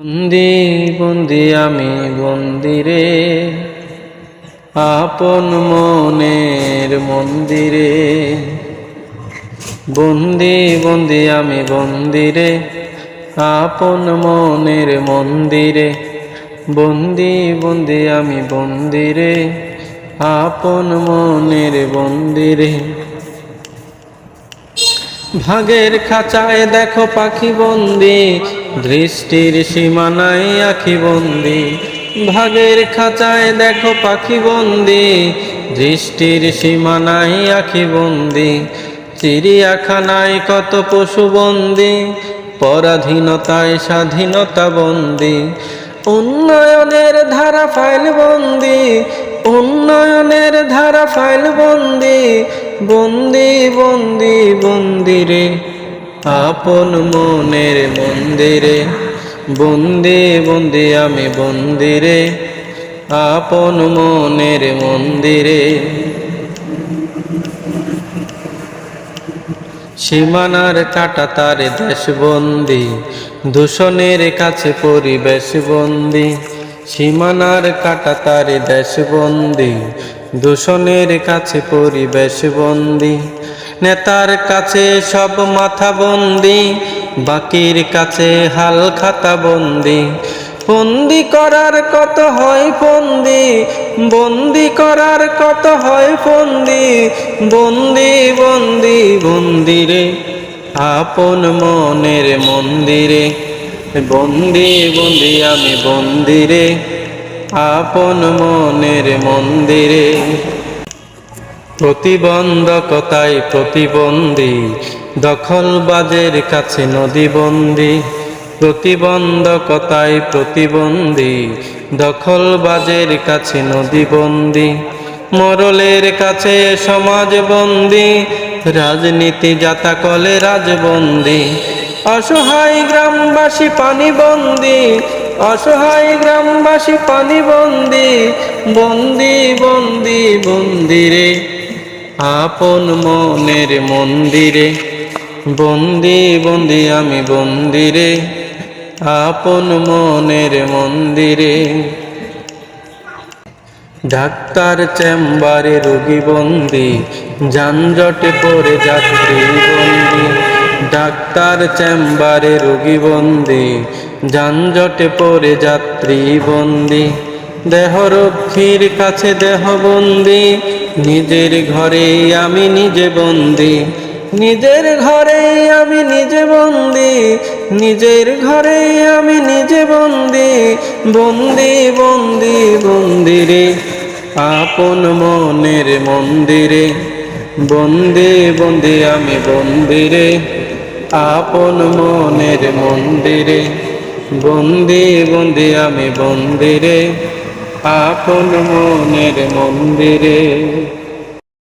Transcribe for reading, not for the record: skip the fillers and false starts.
বন্দি বন্দি আমি বন্দিরে, আপন মনের মন্দিরে। বন্দি বন্দি আমি বন্দিরে, আপন মনের মন্দিরে। বন্দি বন্দি আমি বন্দিরে, আপন মনের মন্দিরে। ভাগের খাঁচায় দেখো পাখি বন্দি, দৃষ্টির সীমানায় আখি বন্দি। ভাগের খাঁচায় দেখো পাখি বন্দি, দৃষ্টির সীমানায় আখি বন্দি। চিড়িয়াখানায় কত পশু বন্দি, পরাধীনতায় স্বাধীনতা বন্দি। উন্নয়নের ধারা ফাইল বন্দি, উন্নয়নের ধারা ফাইল বন্দি। বন্দি বন্দি বন্দিরে, আপন মনের মন্দিরে। বন্দি বন্দি আমি বন্দিরে, আপন মনের মন্দিরে। সীমানার কাটা তারে দেশ বন্দি, দূষণের কাছে পরিবেশ বন্দি। সীমানার কাটা তারে দেশ বন্দি, দূষণের কাছে পরিবেশ বন্দি। নেতার কাছে সব মাথা বন্দি, বাকির কাছে হাল খাতা বন্দি। বন্দি করার কত হয় বন্দি, বন্দি করার কত হয় বন্দি। বন্দি বন্দি বন্দিরে, আপন মনের মন্দিরে। বন্দি বন্দি আমি বন্দিরে, আপন মনের মন্দিরে। প্রতিবন্ধকতায় প্রতিবন্ধী, দখলবাজের কাছে নদীবন্দী। প্রতিবন্ধকতায় প্রতিবন্ধী, দখলবাজের কাছে নদীবন্দী। মরলের কাছে সমাজ বন্দী, রাজনীতি যাতা কলে রাজবন্দী। অসহায় গ্রামবাসী পানি বন্দী, অসহায় গ্রামবাসী পানি বন্দী। বন্দি বন্দি বন্দিরে, আপন মনের মন্দিরে। বন্দি বন্দি আমি বন্দিরে, আপন মনের মন্দিরে। ডাক্তার চেম্বারে রোগী বন্দি, যানজটে পড়ে যাত্রী বন্দি। ডাক্তার চেম্বারে রোগী বন্দি, যানজটে পড়ে যাত্রী বন্দি। দেহরক্ষীর কাছে দেহ বন্দি, নিজের ঘরে আমি নিজে বন্দি। নিজের ঘরে আমি নিজে বন্দি, নিজের ঘরে আমি নিজে বন্দি। বন্দি বন্দি বন্দিরে, আপন মনের মন্দিরে। বন্দি বন্দি আমি বন্দিরে, আপন মনের মন্দিরে। বন্দি বন্দি আমি বন্দিরে, আপন মনের মন্দিরে।